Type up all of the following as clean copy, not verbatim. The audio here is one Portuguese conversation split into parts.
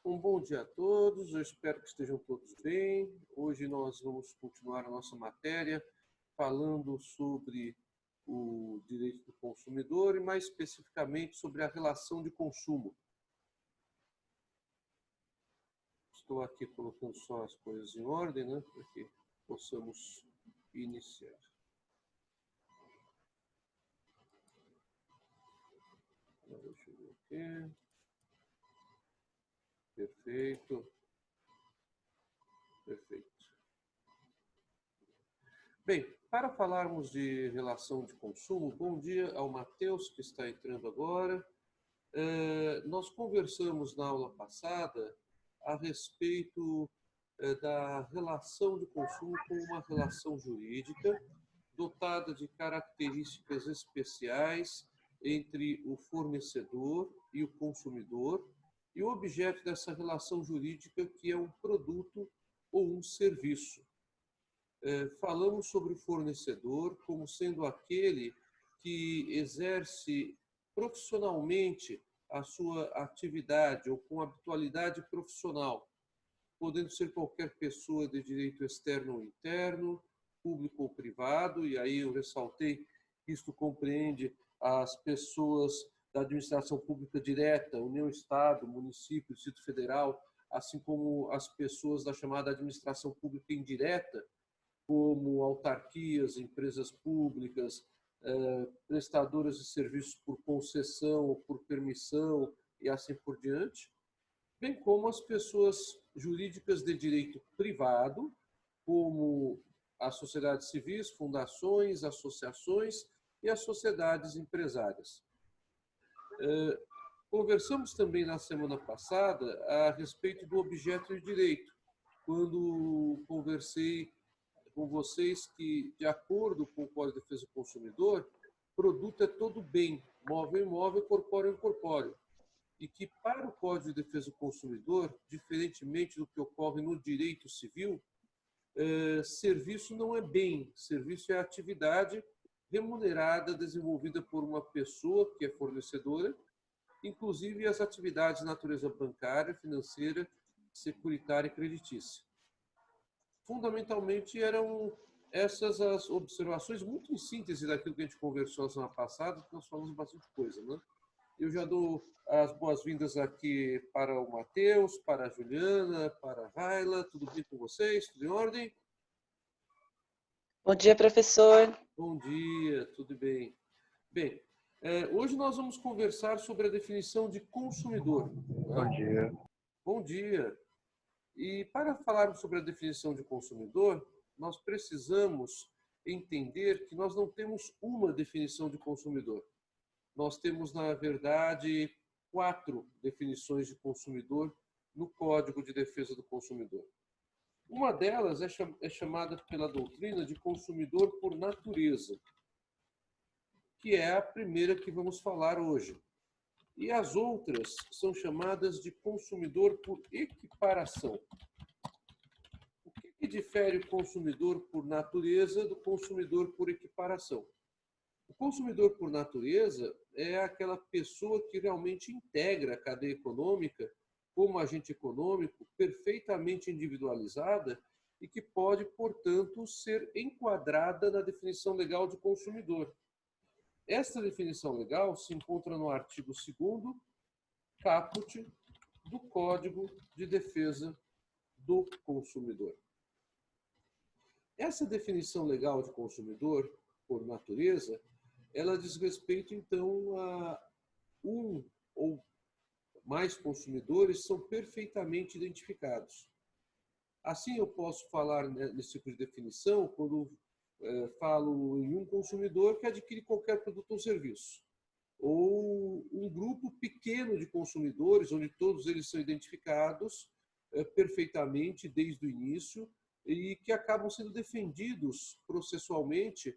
Um bom dia a todos, eu espero que estejam todos bem. Hoje nós vamos continuar a nossa matéria falando sobre o direito do consumidor e mais especificamente sobre a relação de consumo. Estou aqui colocando só as coisas em ordem, né, para que possamos iniciar. Deixa eu ver aqui. Perfeito. Perfeito. Bem, para falarmos de relação de consumo, bom dia ao Matheus, que está entrando agora. Nós conversamos na aula passada a respeito da relação de consumo como uma relação jurídica dotada de características especiais entre o fornecedor e o consumidor e o objeto dessa relação jurídica, que é um produto ou um serviço. Falamos sobre o fornecedor como sendo aquele que exerce profissionalmente a sua atividade ou com habitualidade profissional, podendo ser qualquer pessoa de direito externo ou interno, público ou privado, e aí eu ressaltei que isto compreende as pessoas da administração pública direta, União, Estado, município, Distrito Federal, assim como as pessoas da chamada administração pública indireta, como autarquias, empresas públicas, prestadoras de serviços por concessão ou por permissão e assim por diante, bem como as pessoas jurídicas de direito privado, como as sociedades civis, fundações, associações e as sociedades empresárias. Conversamos também na semana passada a respeito do objeto de direito, quando conversei com vocês que, de acordo com o Código de Defesa do Consumidor, produto é todo bem, móvel, imóvel, corpóreo, incorpóreo. E que, para o Código de Defesa do Consumidor, diferentemente do que ocorre no direito civil, serviço não é bem, serviço é atividade remunerada desenvolvida por uma pessoa que é fornecedora, inclusive as atividades de natureza bancária, financeira, securitária e creditícia. Fundamentalmente eram essas as observações, muito em síntese daquilo que a gente conversou na semana passada, que nós falamos bastante coisa, né? Eu já dou as boas-vindas aqui para o Matheus, para a Juliana, para a Raila. Tudo bem com vocês? Tudo em ordem? Bom dia, professor. Bom dia, tudo bem. Bem, hoje nós vamos conversar sobre a definição de consumidor. Bom dia. Bom dia. E para falarmos sobre a definição de consumidor, nós precisamos entender que nós não temos uma definição de consumidor. Nós temos, na verdade, 4 definições de consumidor no Código de Defesa do Consumidor. Uma delas é chamada pela doutrina de consumidor por natureza, que é a primeira que vamos falar hoje. E as outras são chamadas de consumidor por equiparação. O que difere o consumidor por natureza do consumidor por equiparação? O consumidor por natureza é aquela pessoa que realmente integra a cadeia econômica como agente econômico perfeitamente individualizada e que pode, portanto, ser enquadrada na definição legal de consumidor. Esta definição legal se encontra no artigo 2º, caput, do Código de Defesa do Consumidor. Essa definição legal de consumidor, por natureza, ela diz respeito, então, a um ou mais consumidores são perfeitamente identificados. Assim, eu posso falar nesse tipo de definição quando falo em um consumidor que adquire qualquer produto ou serviço, ou um grupo pequeno de consumidores, onde todos eles são identificados perfeitamente desde o início e que acabam sendo defendidos processualmente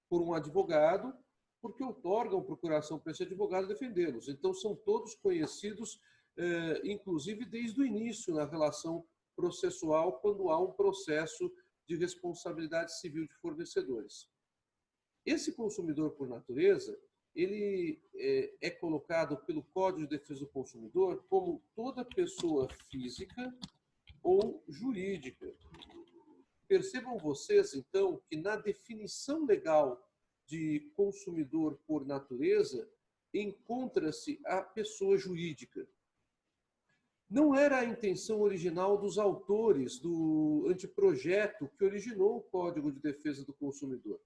por um advogado, porque outorgam procuração para esse advogado defendê-los. Então, são todos conhecidos, inclusive desde o início na relação processual, quando há um processo de responsabilidade civil de fornecedores. Esse consumidor por natureza, ele é colocado pelo Código de Defesa do Consumidor como toda pessoa física ou jurídica. Percebam vocês, então, que na definição legal de consumidor por natureza, encontra-se a pessoa jurídica. Não era a intenção original dos autores do anteprojeto que originou o Código de Defesa do Consumidor.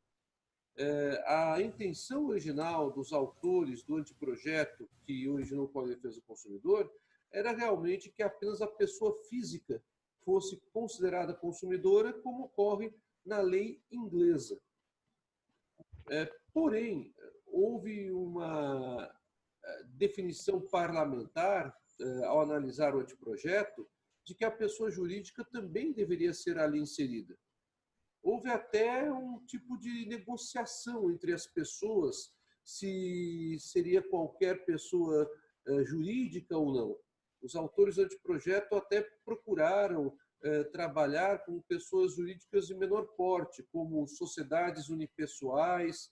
A intenção original dos autores do anteprojeto que originou o Código de Defesa do Consumidor era realmente que apenas a pessoa física fosse considerada consumidora, como ocorre na lei inglesa. Porém, houve uma definição parlamentar, ao analisar o anteprojeto, de que a pessoa jurídica também deveria ser ali inserida. Houve até um tipo de negociação entre as pessoas, se seria qualquer pessoa jurídica ou não. Os autores do anteprojeto até procuraram trabalhar com pessoas jurídicas de menor porte, como sociedades unipessoais,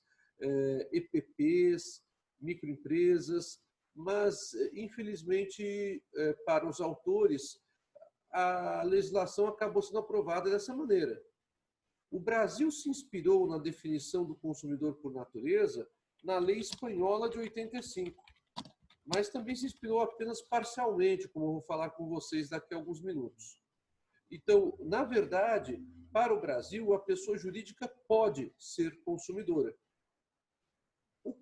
EPPs, microempresas, mas, infelizmente, para os autores, a legislação acabou sendo aprovada dessa maneira. O Brasil se inspirou na definição do consumidor por natureza na lei espanhola de 85, mas também se inspirou apenas parcialmente, como eu vou falar com vocês daqui a alguns minutos. Então, na verdade, para o Brasil, a pessoa jurídica pode ser consumidora.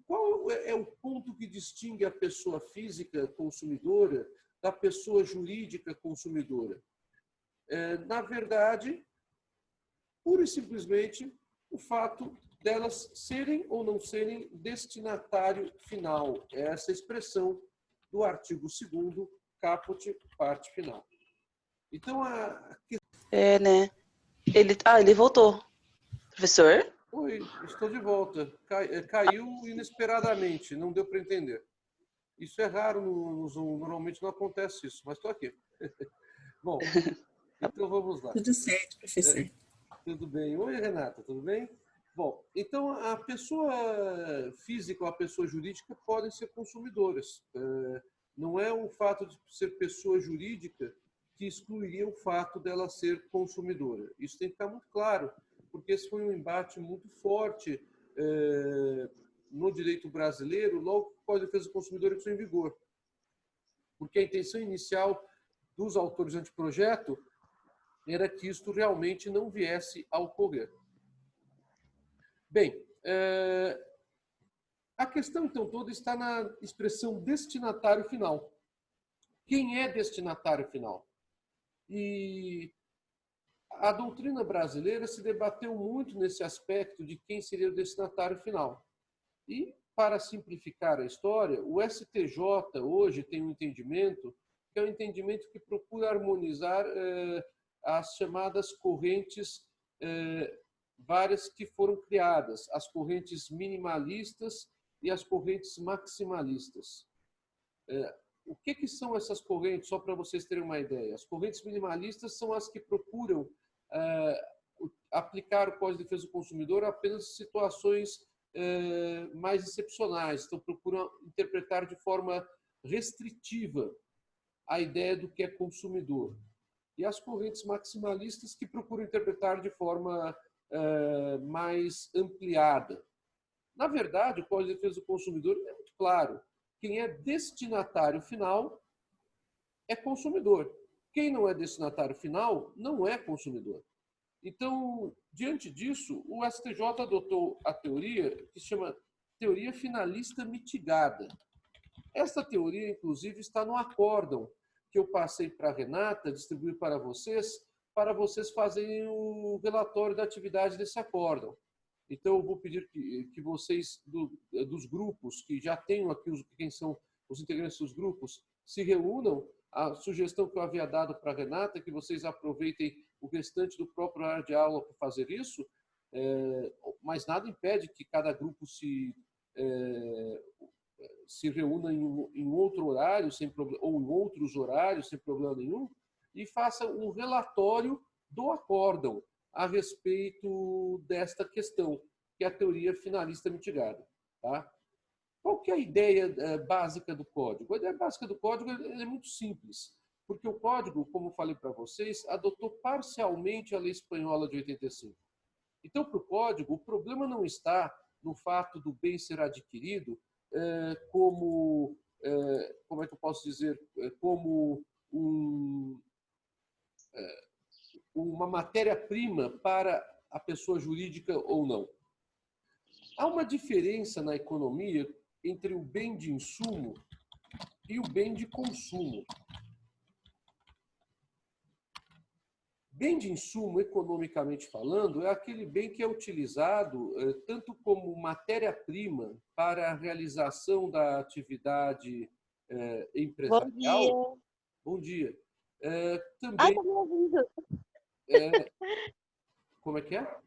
Qual é o ponto que distingue a pessoa física consumidora da pessoa jurídica consumidora? Na verdade, pura e simplesmente o fato delas serem ou não serem destinatário final. É essa expressão do artigo 2º, caput, parte final. Então, né? Ele voltou. Professor? Oi, estou de volta. Caiu inesperadamente, não deu para entender. Isso é raro no Zoom, normalmente não acontece isso, mas estou aqui. Bom, então vamos lá. Tudo certo, professor. Tudo bem. Oi, Renata, tudo bem? Bom, então a pessoa física ou a pessoa jurídica podem ser consumidoras. Não é o fato de ser pessoa jurídica que excluiria o fato dela ser consumidora. Isso tem que ficar muito claro, porque esse foi um embate muito forte no direito brasileiro, logo que o Código de Defesa do Consumidor entrou em vigor. Porque a intenção inicial dos autores do anteprojeto era que isto realmente não viesse a ocorrer. Bem, a questão, então, toda está na expressão destinatário final. Quem é destinatário final? E a doutrina brasileira se debateu muito nesse aspecto de quem seria o destinatário final. E, para simplificar a história, o STJ hoje tem um entendimento, que é um entendimento que procura harmonizar as chamadas correntes várias que foram criadas, as correntes minimalistas e as correntes maximalistas. O que são essas correntes, só para vocês terem uma ideia? As correntes minimalistas são as que procuram aplicar o Código de Defesa do Consumidor apenas em situações mais excepcionais, então procuram interpretar de forma restritiva a ideia do que é consumidor. E as correntes maximalistas que procuram interpretar de forma mais ampliada. Na verdade, o Código de Defesa do Consumidor é muito claro. Quem é destinatário final é consumidor. Quem não é destinatário final não é consumidor. Então, diante disso, o STJ adotou a teoria que se chama teoria finalista mitigada. Essa teoria, inclusive, está no acórdão que eu passei para a Renata, distribuir para vocês fazerem o relatório da atividade desse acórdão. Então, eu vou pedir que vocês, dos grupos, que já tenham aqui quem são os integrantes dos grupos, se reúnam. A sugestão que eu havia dado para a Renata é que vocês aproveitem o restante do próprio horário de aula para fazer isso, mas nada impede que cada grupo se reúna em outro horário, sem problema, ou em outros horários, sem problema nenhum, e faça um relatório do acórdão a respeito desta questão, que é a teoria finalista mitigada. Tá? Qual que é a ideia básica do código? A ideia básica do código é muito simples, porque o código, como falei para vocês, adotou parcialmente a lei espanhola de 85. Então, para o código, o problema não está no fato do bem ser adquirido como é que eu posso dizer, como uma matéria-prima para a pessoa jurídica ou não. Há uma diferença na economia entre o bem de insumo e o bem de consumo. Bem de insumo, economicamente falando, é aquele bem que é utilizado tanto como matéria-prima para a realização da atividade empresarial. Bom dia. Bom dia. Ai, Também. tá me ouvindo. Como é que é?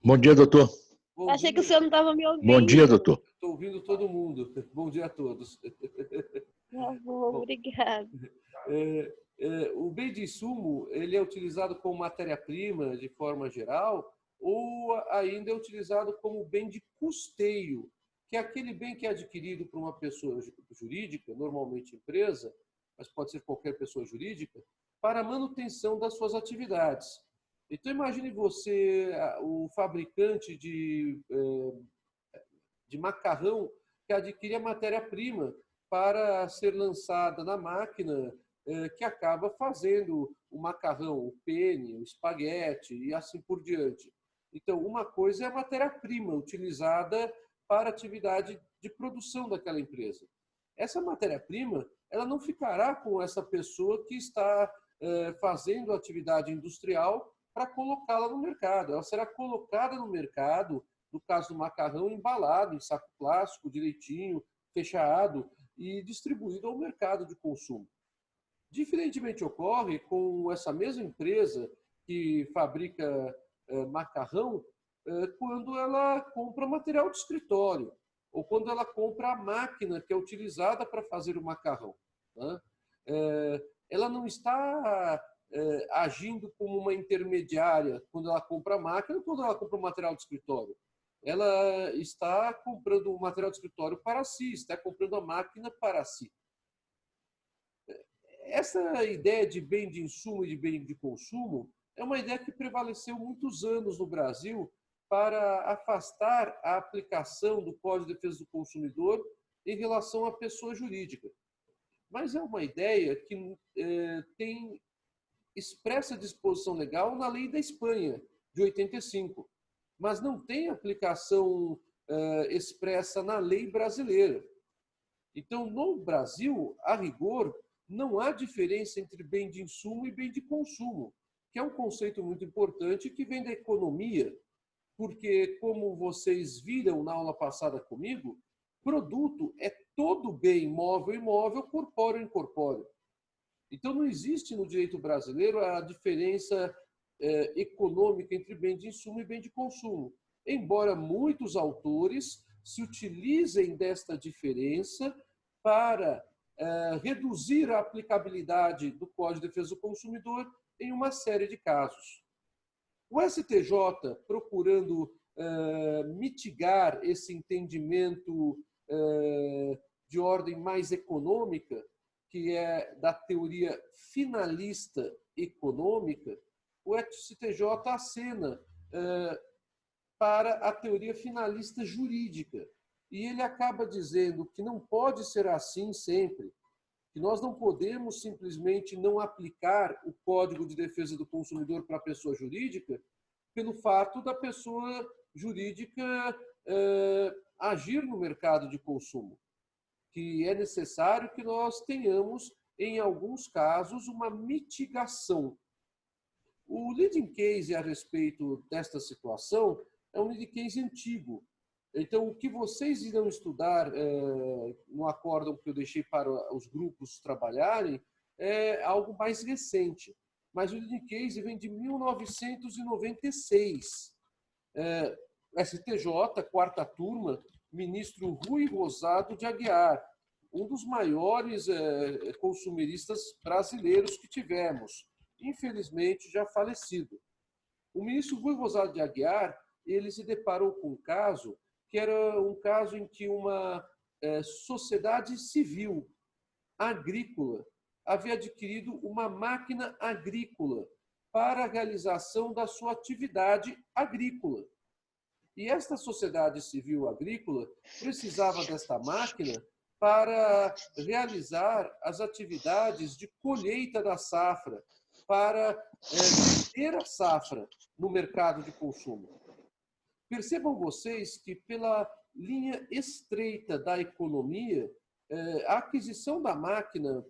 Bom dia, doutor. Bom Achei que o dia. senhor não estava me ouvindo. Bom dia, doutor. Estou ouvindo todo mundo. Bom dia a todos. Tá bom, obrigada. O bem de insumo ele é utilizado como matéria-prima de forma geral ou ainda é utilizado como bem de custeio, que é aquele bem que é adquirido por uma pessoa jurídica, normalmente empresa, mas pode ser qualquer pessoa jurídica, para a manutenção das suas atividades. Então imagine você, o fabricante de macarrão que adquire a matéria-prima para ser lançada na máquina que acaba fazendo o macarrão, o penne, o espaguete e assim por diante. Então, uma coisa é a matéria-prima utilizada para a atividade de produção daquela empresa. Essa matéria-prima, ela não ficará com essa pessoa que está fazendo a atividade industrial para colocá-la no mercado. Ela será colocada no mercado, no caso do macarrão, embalado em saco plástico, direitinho, fechado e distribuído ao mercado de consumo. Diferentemente ocorre com essa mesma empresa que fabrica macarrão quando ela compra material de escritório ou quando ela compra a máquina que é utilizada para fazer o macarrão. Né? Ela não está agindo como uma intermediária quando ela compra a máquina ou quando ela compra o material de escritório. Ela está comprando o material de escritório para si, está comprando a máquina para si. Essa ideia de bem de insumo e de bem de consumo é uma ideia que prevaleceu muitos anos no Brasil para afastar a aplicação do Código de Defesa do Consumidor em relação à pessoa jurídica. Mas é uma ideia que tem expressa disposição legal na lei da Espanha, de 85, mas não tem aplicação expressa na lei brasileira. Então, no Brasil, a rigor, não há diferença entre bem de insumo e bem de consumo, que é um conceito muito importante que vem da economia, porque, como vocês viram na aula passada comigo, produto é todo bem móvel e imóvel, corpóreo e incorpóreo. Então, não existe no direito brasileiro a diferença econômica entre bem de insumo e bem de consumo, embora muitos autores se utilizem desta diferença para reduzir a aplicabilidade do Código de Defesa do Consumidor em uma série de casos. O STJ, procurando mitigar esse entendimento de ordem mais econômica, que é da teoria finalista econômica, o STJ acena para a teoria finalista jurídica. E ele acaba dizendo que não pode ser assim sempre, que nós não podemos simplesmente não aplicar o Código de Defesa do Consumidor para a pessoa jurídica pelo fato da pessoa jurídica agir no mercado de consumo, que é necessário que nós tenhamos, em alguns casos, uma mitigação. O leading case a respeito desta situação é um leading case antigo. Então, o que vocês irão estudar no acórdão que eu deixei para os grupos trabalharem é algo mais recente. Mas o leading case vem de 1996. STJ, quarta turma, ministro Rui Rosado de Aguiar, um dos maiores consumeristas brasileiros que tivemos, infelizmente já falecido. O ministro Rui Rosado de Aguiar, ele se deparou com um caso que era um caso em que uma sociedade civil agrícola havia adquirido uma máquina agrícola para a realização da sua atividade agrícola. E esta sociedade civil agrícola precisava desta máquina para realizar as atividades de colheita da safra, para vender a safra no mercado de consumo. Percebam vocês que, pela linha estreita da economia, a aquisição da máquina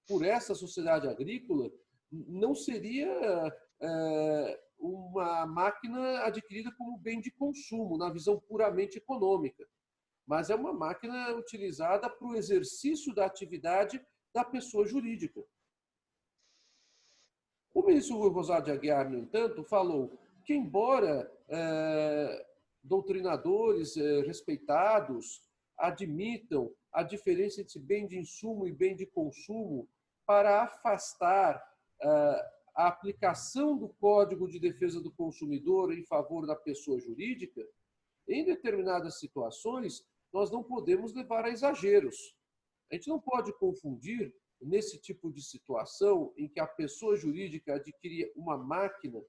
por essa sociedade agrícola não seria uma máquina adquirida como bem de consumo, na visão puramente econômica, mas é uma máquina utilizada para o exercício da atividade da pessoa jurídica. O ministro Rui Rosário de Aguiar, no entanto, falou que, embora doutrinadores respeitados admitam a diferença entre bem de insumo e bem de consumo para afastar a aplicação do Código de Defesa do Consumidor em favor da pessoa jurídica, em determinadas situações, nós não podemos levar a exageros. A gente não pode confundir, nesse tipo de situação, em que a pessoa jurídica adquire uma máquina,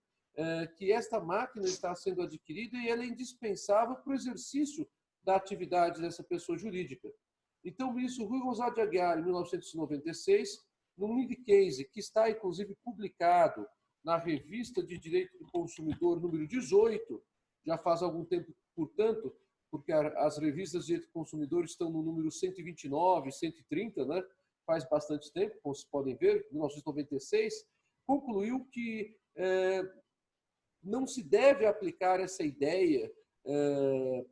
que esta máquina está sendo adquirida e ela é indispensável para o exercício da atividade dessa pessoa jurídica. Então, o ministro Rui Rosário de Aguiar, em 1996, num lead case que está, inclusive, publicado na Revista de Direito do Consumidor, número 18, já faz algum tempo, portanto, porque as revistas de direito do consumidor estão no número 129, 130, né? Faz bastante tempo, como vocês podem ver, 1996, concluiu que não se deve aplicar essa ideia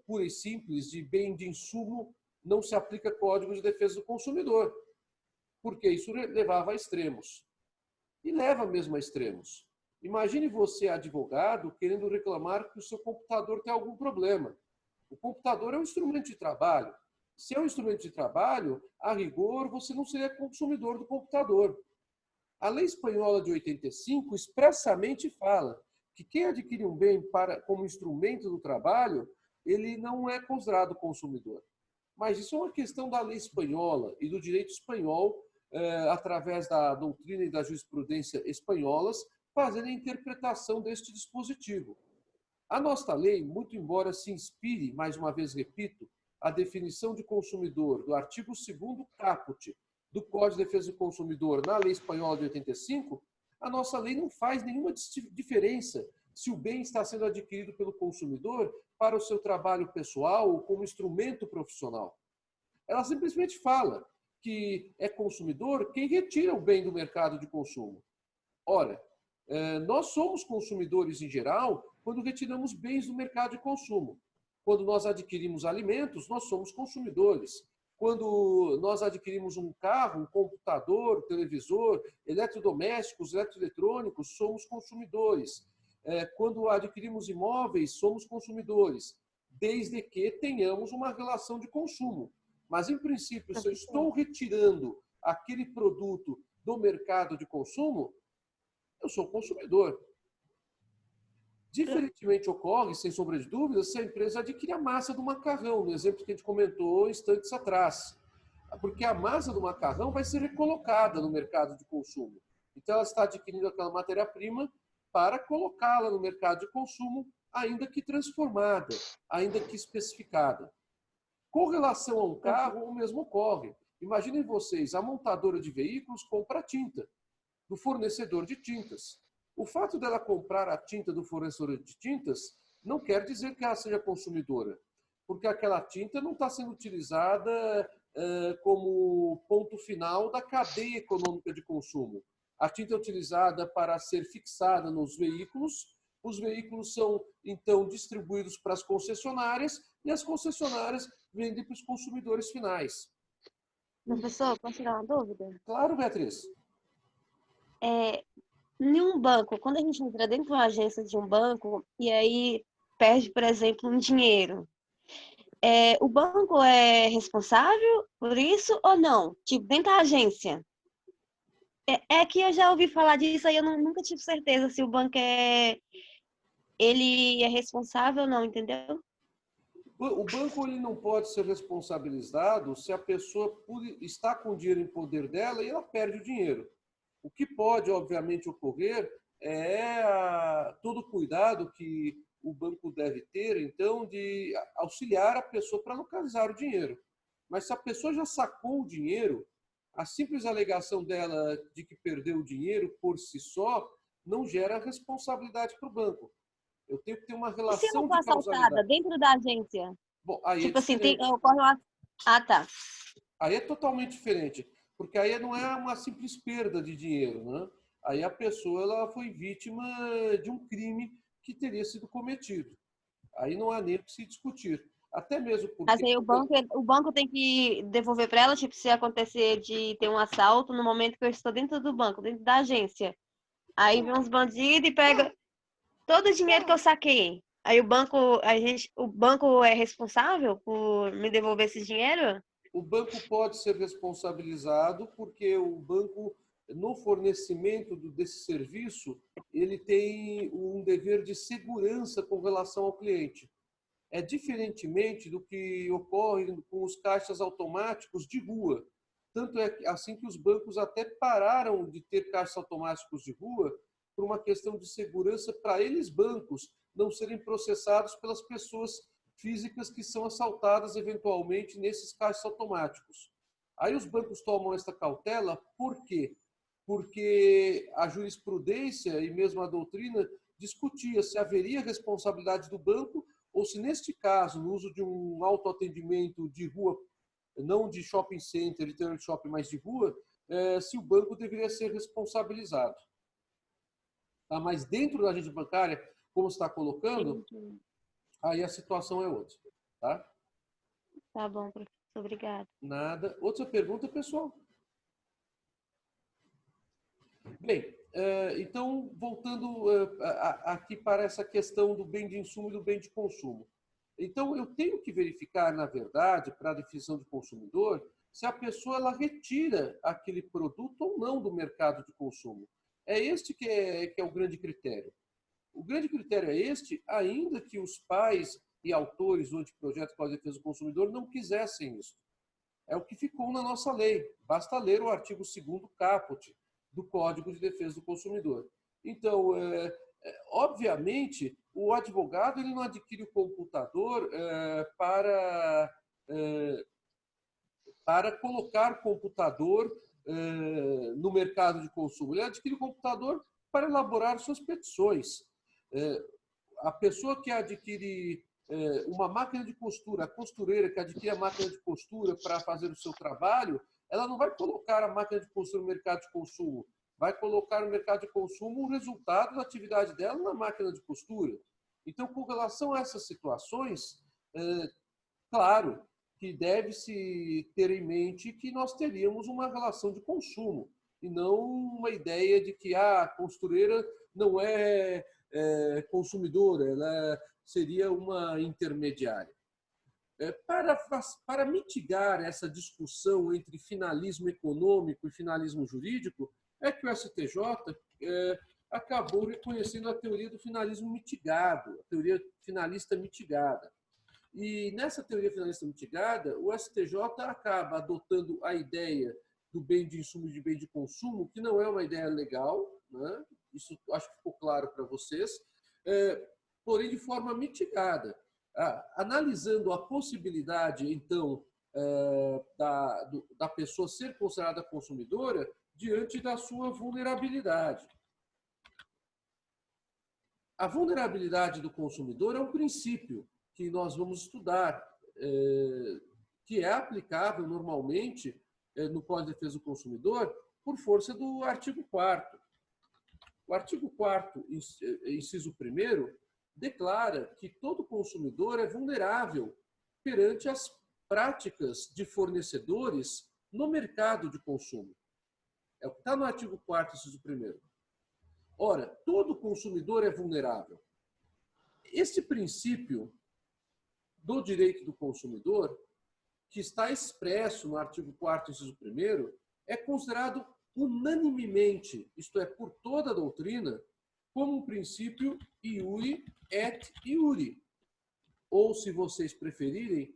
pura e simples de bem de insumo, não se aplica Código de Defesa do Consumidor, porque isso levava a extremos. E leva mesmo a extremos. Imagine você, advogado, querendo reclamar que o seu computador tem algum problema. O computador é um instrumento de trabalho. Se é um instrumento de trabalho, a rigor, você não seria consumidor do computador. A lei espanhola de 85 expressamente fala que quem adquire um bem como instrumento do trabalho, ele não é considerado consumidor. Mas isso é uma questão da lei espanhola e do direito espanhol, através da doutrina e da jurisprudência espanholas, fazendo a interpretação deste dispositivo. A nossa lei, muito embora se inspire, mais uma vez repito, a definição de consumidor do artigo 2º caput do Código de Defesa do Consumidor na lei espanhola de 85, a nossa lei não faz nenhuma diferença se o bem está sendo adquirido pelo consumidor para o seu trabalho pessoal ou como instrumento profissional. Ela simplesmente fala que é consumidor quem retira o bem do mercado de consumo. Ora, nós somos consumidores em geral quando retiramos bens do mercado de consumo. Quando nós adquirimos alimentos, nós somos consumidores. Quando nós adquirimos um carro, um computador, televisor, eletrodomésticos, eletroeletrônicos, somos consumidores. Quando adquirimos imóveis, somos consumidores, desde que tenhamos uma relação de consumo. Mas, em princípio, se eu estou retirando aquele produto do mercado de consumo, eu sou consumidor. Diferentemente ocorre, sem sombra de dúvida, se a empresa adquire a massa do macarrão, no exemplo que a gente comentou instantes atrás. Porque a massa do macarrão vai ser recolocada no mercado de consumo. Então, ela está adquirindo aquela matéria-prima para colocá-la no mercado de consumo, ainda que transformada, ainda que especificada. Com relação a um carro, o mesmo ocorre. Imaginem vocês, a montadora de veículos compra tinta do fornecedor de tintas. O fato dela comprar a tinta do fornecedor de tintas não quer dizer que ela seja consumidora, porque aquela tinta não está sendo utilizada como ponto final da cadeia econômica de consumo. A tinta é utilizada para ser fixada nos veículos, os veículos são, então, distribuídos para as concessionárias e as concessionárias vendem para os consumidores finais. Professor, posso tirar uma dúvida? Claro, Beatriz. Em um banco, quando a gente entra dentro de uma agência de um banco e aí perde, por exemplo, um dinheiro, o banco é responsável por isso ou não? Tipo, dentro da agência? É que eu já ouvi falar disso aí, eu nunca tive certeza se o banco ele é responsável ou não, entendeu? O banco ele não pode ser responsabilizado se a pessoa está com o dinheiro em poder dela e ela perde o dinheiro. O que pode, obviamente, ocorrer é todo o cuidado que o banco deve ter, então, de auxiliar a pessoa para localizar o dinheiro. Mas se a pessoa já sacou o dinheiro, a simples alegação dela de que perdeu o dinheiro por si só não gera responsabilidade para o banco. Eu tenho que ter uma E se ela relação for de assaltada causalidade. dentro da agência? Bom, aí é Tipo assim, diferente. ocorre uma... Ah, tá. Aí é totalmente diferente, porque aí não é uma simples perda de dinheiro, né? Aí a pessoa ela foi vítima de um crime que teria sido cometido. Aí não há nem o que se discutir. Até mesmo Mas porque... aí o banco tem que devolver para ela, tipo, se acontecer de ter um assalto no momento que eu estou dentro do banco, dentro da agência. Aí vem uns bandidos e pega todo o dinheiro que eu saquei. Aí o banco é responsável por me devolver esse dinheiro? O banco pode ser responsabilizado porque o banco, no fornecimento desse serviço, ele tem um dever de segurança com relação ao cliente. É diferentemente do que ocorre com os caixas automáticos de rua. Tanto é assim que os bancos até pararam de ter caixas automáticos de rua por uma questão de segurança para eles bancos não serem processados pelas pessoas físicas que são assaltadas eventualmente nesses caixas automáticos. Aí os bancos tomam esta cautela, por quê? Porque a jurisprudência e mesmo a doutrina discutia se haveria responsabilidade do banco ou se, neste caso, no uso de um autoatendimento de rua, não de shopping center, de shopping, mas de rua, se o banco deveria ser responsabilizado. Tá? Mas dentro da agência bancária, como você está colocando, Entendi. aí a situação é outra. Tá? Tá bom, professor. Obrigada. Nada. Outra pergunta, pessoal? Bem, então, voltando aqui para essa questão do bem de insumo e do bem de consumo. Então, eu tenho que verificar, na verdade, para a definição de consumidor, se a pessoa ela retira aquele produto ou não do mercado de consumo. É este que é o grande critério. O grande critério é este, ainda que os pais e autores do anteprojeto para a defesa do consumidor não quisessem isso. É o que ficou na nossa lei. Basta ler o artigo 2º caput do Código de Defesa do Consumidor. Então, obviamente, o advogado ele não adquire o computador para colocar computador no mercado de consumo. Ele adquire o computador para elaborar suas petições. A pessoa que adquire uma máquina de costura, a costureira que adquire a máquina de costura para fazer o seu trabalho, ela não vai colocar a máquina de costura no mercado de consumo, vai colocar no mercado de consumo o resultado da atividade dela na máquina de costura. Então, com relação a essas situações, claro que deve-se ter em mente que nós teríamos uma relação de consumo e não uma ideia de que a costureira não é consumidora, ela seria uma intermediária. Para mitigar essa discussão entre finalismo econômico e finalismo jurídico, é que o STJ acabou reconhecendo a teoria do finalismo mitigado, a teoria finalista mitigada. E nessa teoria finalista mitigada, o STJ acaba adotando a ideia do bem de insumo e de bem de consumo, que não é uma ideia legal, né? Isso acho que ficou claro para vocês, porém de forma mitigada, analisando a possibilidade, então, da pessoa ser considerada consumidora diante da sua vulnerabilidade. A vulnerabilidade do consumidor é um princípio que nós vamos estudar, que é aplicável normalmente no Código de Defesa do Consumidor por força do artigo 4º. O artigo 4º, inciso 1º, declara que todo consumidor é vulnerável perante as práticas de fornecedores no mercado de consumo. É o que está no artigo 4º, inciso 1º. Ora, todo consumidor é vulnerável. Este princípio do direito do consumidor, que está expresso no artigo 4º, inciso 1º, é considerado unanimemente, isto é, por toda a doutrina, como um princípio iure et iure, ou se vocês preferirem,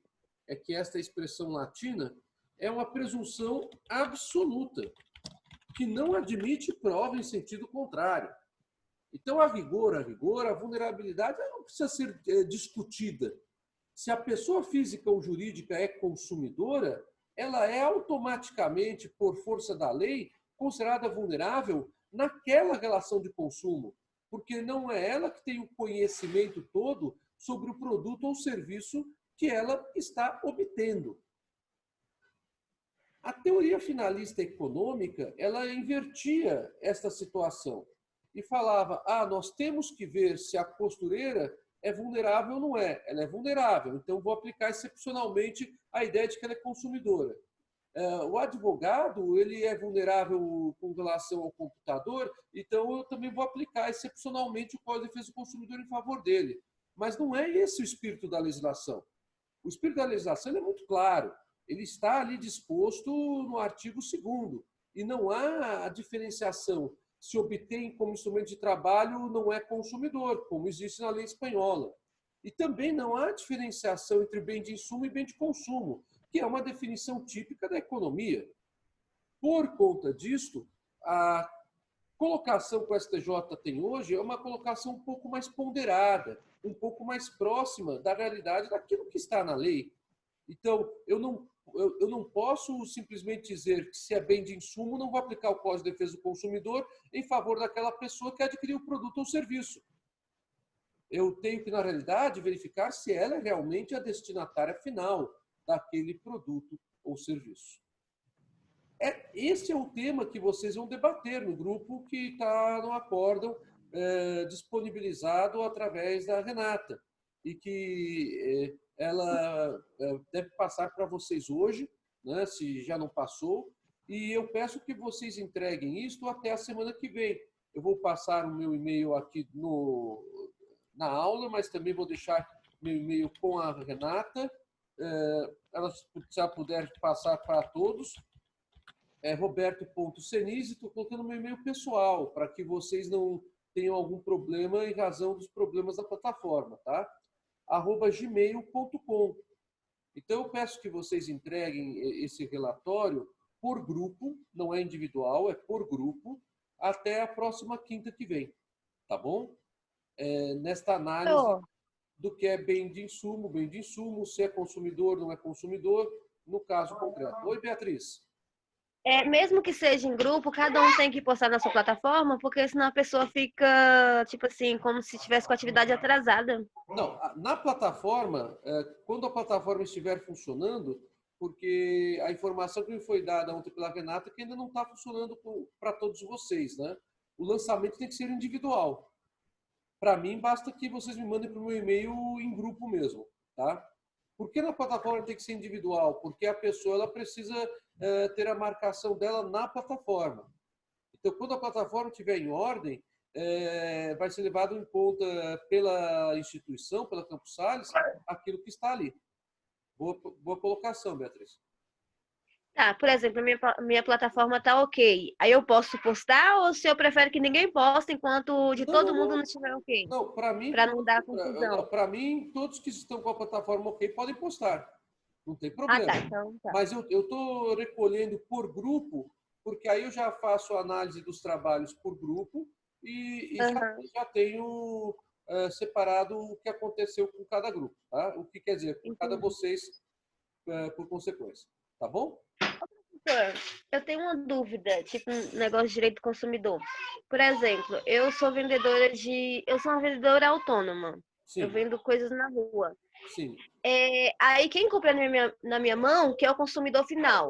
é que esta expressão latina é uma presunção absoluta, que não admite prova em sentido contrário. Então, a rigor, a vulnerabilidade não precisa ser discutida. Se a pessoa física ou jurídica é consumidora, ela é automaticamente, por força da lei, considerada vulnerável naquela relação de consumo, porque não é ela que tem o conhecimento todo sobre o produto ou serviço que ela está obtendo. A teoria finalista econômica, ela invertia esta situação e falava, nós temos que ver se a costureira é vulnerável ou não é. Ela é vulnerável, então vou aplicar excepcionalmente a ideia de que ela é consumidora. O advogado, ele é vulnerável com relação ao computador, então eu também vou aplicar excepcionalmente o Código de Defesa do Consumidor em favor dele. Mas não é esse o espírito da legislação. O espírito da legislação é muito claro. Ele está ali disposto no artigo 2º. E não há a diferenciação. Se obtém como instrumento de trabalho, não é consumidor, como existe na lei espanhola. E também não há diferenciação entre bem de insumo e bem de consumo, que é uma definição típica da economia. Por conta disto, a colocação que o STJ tem hoje é uma colocação um pouco mais ponderada, um pouco mais próxima da realidade daquilo que está na lei. Então, eu não posso simplesmente dizer que se é bem de insumo, não vou aplicar o Código de Defesa do Consumidor em favor daquela pessoa que adquiriu o produto ou serviço. Eu tenho que, na realidade, verificar se ela é realmente a destinatária final daquele produto ou serviço. Esse é o tema que vocês vão debater no grupo que está no acórdão disponibilizado através da Renata e que ela deve passar para vocês hoje, né, se já não passou, e eu peço que vocês entreguem isto até a semana que vem. Eu vou passar o meu e-mail aqui na aula, mas também vou deixar meu e-mail com a Renata. Ela, se ela puder passar para todos, é roberto.senise, estou colocando meu e-mail pessoal, para que vocês não tenham algum problema em razão dos problemas da plataforma, tá? @gmail.com. Então, eu peço que vocês entreguem esse relatório por grupo, não é individual, é por grupo, até a próxima quinta que vem, tá bom? Nesta análise do que é bem de insumo, se é consumidor, não é consumidor, no caso concreto. Oi, Beatriz. Mesmo que seja em grupo, cada um tem que postar na sua plataforma, porque senão a pessoa fica, tipo assim, como se estivesse com a atividade atrasada. Não, na plataforma, quando a plataforma estiver funcionando, porque a informação que me foi dada ontem pela Renata é que ainda não está funcionando para todos vocês, né? O lançamento tem que ser individual. Para mim, basta que vocês me mandem para o meu e-mail em grupo mesmo, tá? Por que na plataforma tem que ser individual? Porque a pessoa ela precisa ter a marcação dela na plataforma. Então, quando a plataforma estiver em ordem, vai ser levado em conta pela instituição, pela Campos Sales, aquilo que está ali. Boa colocação, Beatriz. Tá, por exemplo, minha plataforma tá ok. Aí eu posso postar ou se eu prefiro que ninguém poste enquanto de todo mundo não estiver ok? Não, para mim, Para não dar confusão. para mim, todos que estão com a plataforma ok podem postar. Não tem problema. Tá, então tá. Mas eu estou recolhendo por grupo, porque aí eu já faço a análise dos trabalhos por grupo e já tenho separado o que aconteceu com cada grupo, tá? O que quer dizer, com cada vocês, por consequência. Tá bom? Eu tenho uma dúvida, tipo um negócio de direito do consumidor. Por exemplo, eu sou uma vendedora autônoma. Sim. Eu vendo coisas na rua. Sim. Aí quem compra na minha mão, que é o consumidor final,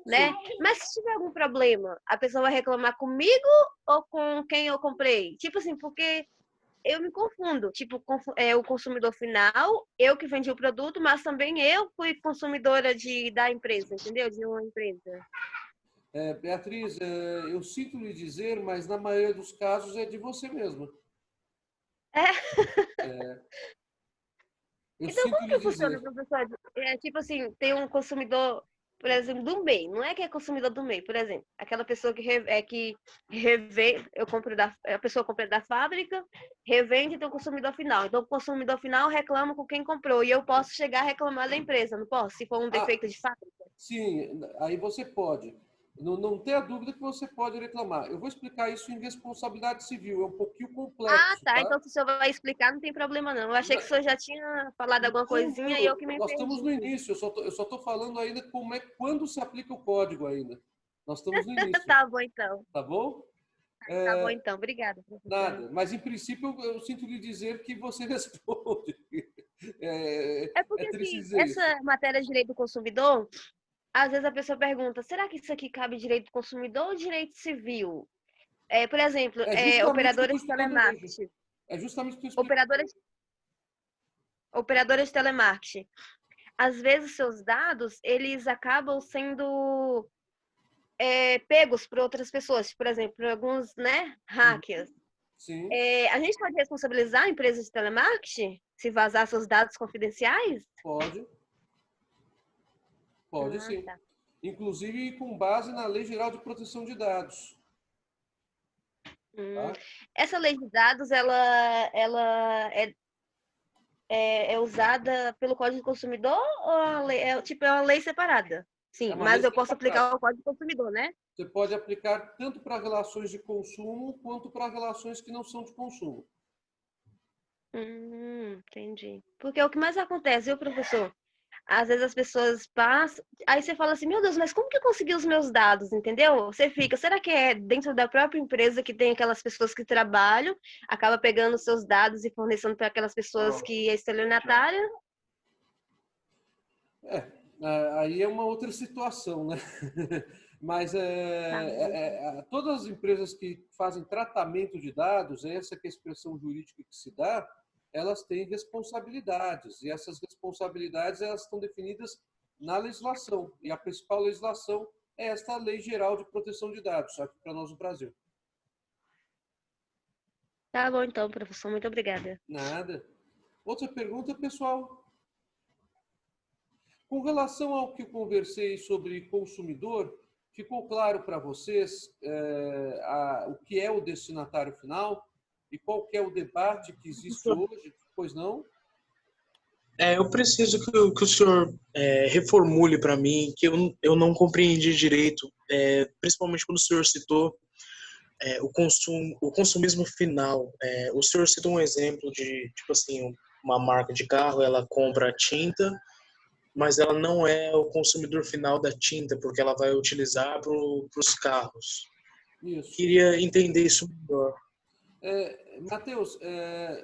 né? Sim. Mas se tiver algum problema, a pessoa vai reclamar comigo ou com quem eu comprei? Tipo assim, porque eu me confundo. Tipo, o consumidor final, eu que vendi o produto, mas também eu fui consumidora da empresa, entendeu? De uma empresa. Beatriz, eu sinto lhe dizer, mas na maioria dos casos é de você mesma. Eu então, como que lhe funciona, dizer. professor? Tipo assim, tem um consumidor por exemplo, do MEI. Não é que é consumidor do MEI, por exemplo. Aquela pessoa que revende, a pessoa compra da fábrica, revende e tem o consumidor final. Então, o consumidor final reclama com quem comprou. E eu posso chegar a reclamar da empresa, não posso? Se for um Ah, defeito de fábrica. sim, aí você pode. Não tenha dúvida que você pode reclamar. Eu vou explicar isso em responsabilidade civil, é um pouquinho Ah, complexo, tá. tá? Então, se o senhor vai explicar, não tem problema, não. Eu achei que o senhor já tinha falado alguma Não, coisinha e eu não, que me nós estamos no perdi. início, eu só tô falando ainda quando se aplica o código ainda. Nós estamos no início, Tá bom, então. tá bom? Tá bom, então. Obrigada, professor. Nada, mas em princípio eu sinto lhe dizer que você responde. É É porque, triste assim, dizer essa isso. matéria de direito do consumidor, às vezes a pessoa pergunta, será que isso aqui cabe direito do consumidor ou direito civil? Por exemplo, É justamente o que eu estou operadoras de explicando hoje. telemarketing. É justamente o que eu estou explicando. Operadoras, operadoras de telemarketing. Às vezes, seus dados, eles acabam sendo pegos por outras pessoas. Por exemplo, por alguns, né, hackers. Sim, A gente pode responsabilizar a empresa de telemarketing se vazar seus dados confidenciais? pode, pode Ah, sim. tá. Inclusive com base na Lei Geral de Proteção de Dados, Hum. tá? Essa lei de dados, ela é usada pelo Código do Consumidor ou é uma lei separada? É Sim, uma lei mas eu posso separada. aplicar o Código do Consumidor, né? Você pode aplicar tanto para relações de consumo quanto para relações que não são de consumo. Entendi. Porque o que mais acontece, viu, professor? Às vezes as pessoas passam, aí você fala assim, meu Deus, mas como que eu consegui os meus dados, entendeu? Você fica, será que é dentro da própria empresa que tem aquelas pessoas que trabalham, acaba pegando os seus dados e fornecendo para aquelas pessoas que é estelionatária? É, aí é uma outra situação, né? Mas Tá bom. todas as empresas que fazem tratamento de dados, essa que é a expressão jurídica que se dá, elas têm responsabilidades. E essas responsabilidades elas estão definidas na legislação. E a principal legislação é esta Lei Geral de Proteção de Dados, aqui para nós no Brasil. Tá bom, então, professor, muito obrigada. Nada. Outra pergunta, pessoal? Com relação ao que eu conversei sobre consumidor, ficou claro para vocês o que é o destinatário final e qual que é o debate que existe hoje? Pois não? Eu preciso que o senhor reformule para mim, que eu não compreendi direito, principalmente quando o senhor citou o consumismo final. O senhor citou um exemplo de, tipo assim, uma marca de carro, ela compra tinta, mas ela não é o consumidor final da tinta, porque ela vai utilizar para os carros. Isso. Queria entender isso melhor. Matheus,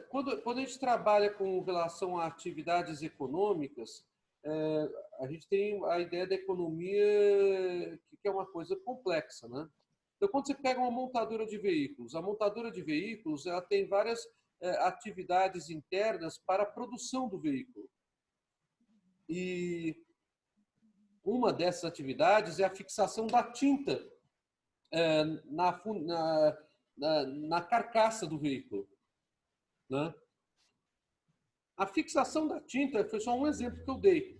quando a gente trabalha com relação a atividades econômicas, a gente tem a ideia da economia que é uma coisa complexa, né? Então, quando você pega uma montadora de veículos, a montadora de veículos ela tem várias atividades internas para a produção do veículo. E uma dessas atividades é a fixação da tinta na carcaça do veículo, né? A fixação da tinta foi só um exemplo que eu dei.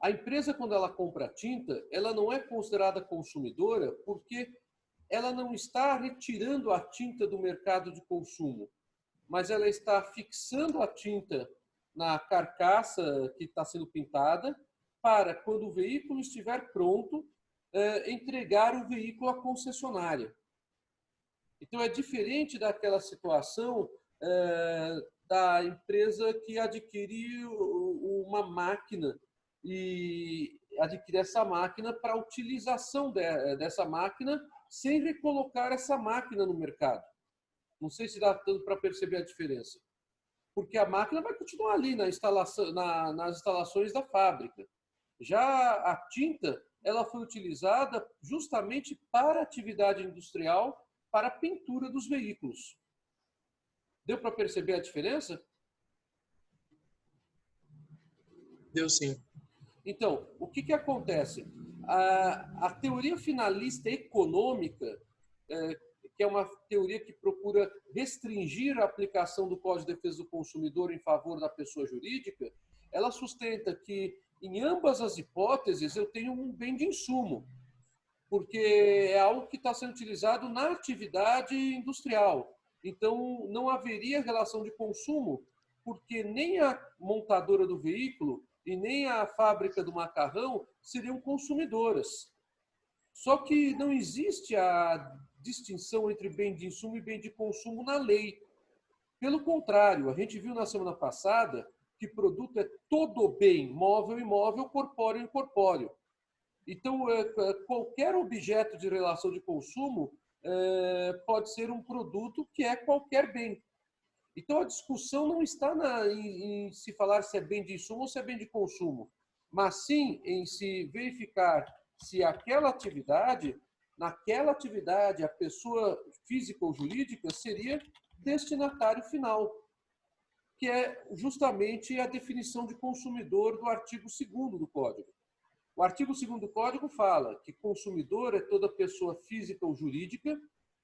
A empresa, quando ela compra tinta, ela não é considerada consumidora porque ela não está retirando a tinta do mercado de consumo, mas ela está fixando a tinta na carcaça que está sendo pintada para, quando o veículo estiver pronto, entregar o veículo à concessionária. Então, é diferente daquela situação da empresa que adquire uma máquina e adquire essa máquina para a utilização dessa máquina sem recolocar essa máquina no mercado. Não sei se dá tanto para perceber a diferença. Porque a máquina vai continuar ali nas instalações da fábrica. Já a tinta, ela foi utilizada justamente para atividade industrial, para a pintura dos veículos. Deu para perceber a diferença? Deu sim. Então, o que acontece? A teoria finalista econômica, que é uma teoria que procura restringir a aplicação do Código de Defesa do Consumidor em favor da pessoa jurídica, ela sustenta que Em ambas as hipóteses, eu tenho um bem de insumo, porque é algo que está sendo utilizado na atividade industrial. Então, não haveria relação de consumo, porque nem a montadora do veículo e nem a fábrica do macarrão seriam consumidoras. Só que não existe a distinção entre bem de insumo e bem de consumo na lei. Pelo contrário, a gente viu na semana passada que produto é todo bem, móvel, imóvel, corpóreo, incorpóreo. Então, qualquer objeto de relação de consumo pode ser um produto que é qualquer bem. Então, a discussão não está em se falar se é bem de insumo ou se é bem de consumo, mas sim em se verificar se naquela atividade, a pessoa física ou jurídica seria destinatário final, que é justamente a definição de consumidor do artigo 2º do Código. O artigo 2º do Código fala que consumidor é toda pessoa física ou jurídica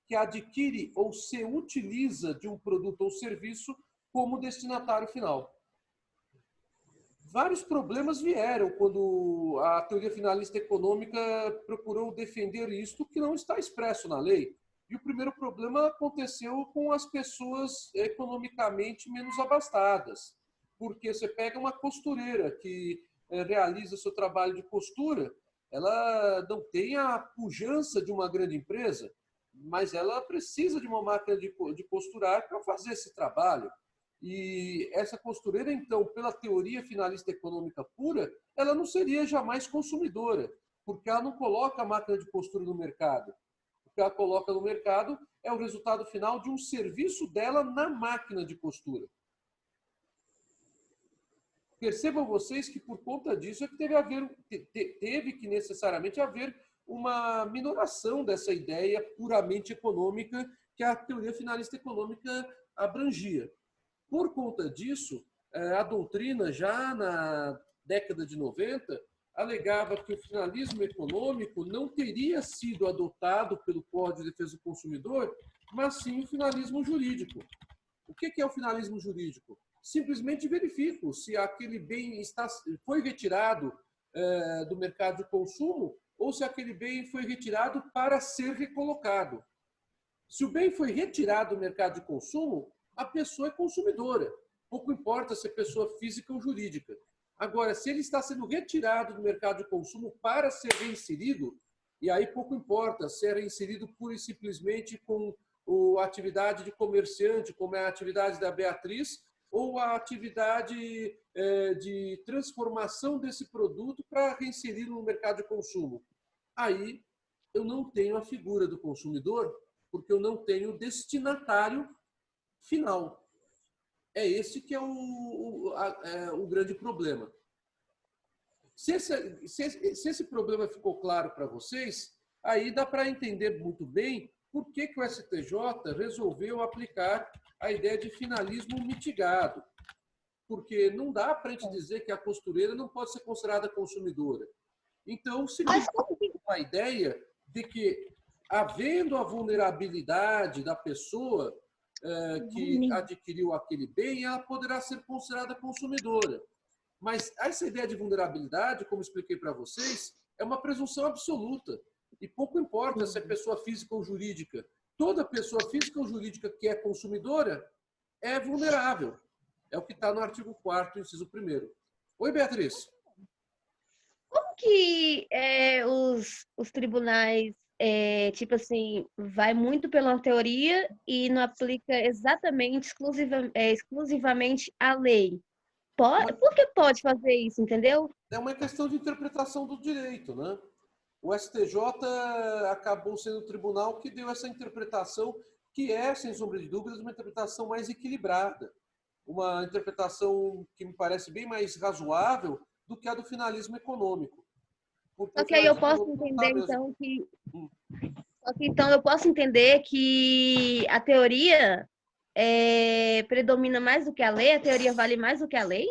que adquire ou se utiliza de um produto ou serviço como destinatário final. Vários problemas vieram quando a teoria finalista econômica procurou defender isto que não está expresso na lei. E o primeiro problema aconteceu com as pessoas economicamente menos abastadas. Porque você pega uma costureira que realiza seu trabalho de costura, ela não tem a pujança de uma grande empresa, mas ela precisa de uma máquina de costurar para fazer esse trabalho. E essa costureira, então, pela teoria finalista econômica pura, ela não seria jamais consumidora, porque ela não coloca a máquina de costura no mercado. O que ela coloca no mercado é o resultado final de um serviço dela na máquina de costura. Percebam vocês que, por conta disso, é que teve que necessariamente haver uma minoração dessa ideia puramente econômica que a teoria finalista econômica abrangia. Por conta disso, a doutrina, já na década de 90, alegava que o finalismo econômico não teria sido adotado pelo Código de Defesa do Consumidor, mas sim o finalismo jurídico. O que é o finalismo jurídico? Simplesmente verifico se aquele bem foi retirado do mercado de consumo ou se aquele bem foi retirado para ser recolocado. Se o bem foi retirado do mercado de consumo, a pessoa é consumidora. Pouco importa se é pessoa física ou jurídica. Agora, se ele está sendo retirado do mercado de consumo para ser reinserido, e aí pouco importa se é reinserido pura e simplesmente com a atividade de comerciante, como é a atividade da Beatriz, ou a atividade de transformação desse produto para reinserir no mercado de consumo. Aí eu não tenho a figura do consumidor, porque eu não tenho destinatário final. É esse que é o grande problema. Se esse problema ficou claro para vocês, aí dá para entender muito bem por que o STJ resolveu aplicar a ideia de finalismo mitigado. Porque não dá para a gente dizer que a costureira não pode ser considerada consumidora. Então, se tem uma ideia de que, havendo a vulnerabilidade da pessoa que adquiriu aquele bem, ela poderá ser considerada consumidora. Mas essa ideia de vulnerabilidade, como expliquei para vocês, é uma presunção absoluta. E pouco importa se é pessoa física ou jurídica. Toda pessoa física ou jurídica que é consumidora é vulnerável. É o que está no artigo 4º, inciso 1º. Oi, Beatriz. Como que os tribunais, tipo assim, vai muito pela teoria e não aplica exatamente, exclusivamente a lei? Por que pode fazer isso, entendeu? É uma questão de interpretação do direito, né? O STJ acabou sendo o tribunal que deu essa interpretação, que é, sem sombra de dúvidas, uma interpretação mais equilibrada. Uma interpretação que me parece bem mais razoável do que a do finalismo econômico. Só que aí eu posso entender, então, que... Só que, então, eu posso entender que a teoria predomina mais do que a lei? A teoria vale mais do que a lei?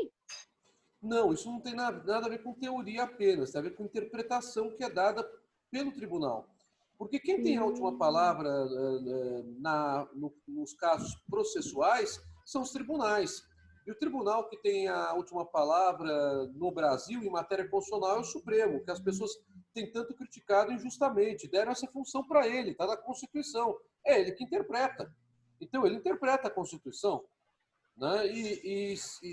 Não, isso não tem nada a ver com teoria apenas, tem a ver com interpretação que é dada pelo tribunal. Porque quem tem a última palavra nos casos processuais são os tribunais. E o tribunal que tem a última palavra no Brasil em matéria constitucional é o Supremo, que as pessoas têm tanto criticado injustamente. Deram essa função para ele, está na Constituição. É ele que interpreta. Então, ele interpreta a Constituição. Né?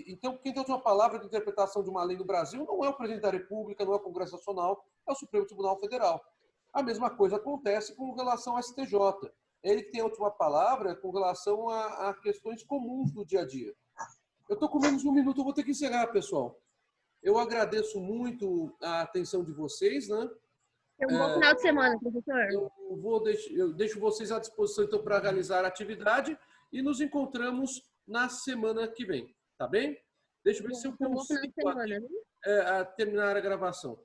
Então, quem tem a última palavra de interpretação de uma lei no Brasil não é o presidente da República, não é o Congresso Nacional, é o Supremo Tribunal Federal. A mesma coisa acontece com relação ao STJ. É ele que tem a última palavra com relação a questões comuns do dia a dia. Eu estou com menos de um minuto, eu vou ter que encerrar, pessoal. Eu agradeço muito a atenção de vocês, né? Um bom final de semana, professor. Eu deixo vocês à disposição, então, para realizar a atividade e nos encontramos na semana que vem, tá bem? Deixa eu ver se eu consigo terminar a gravação.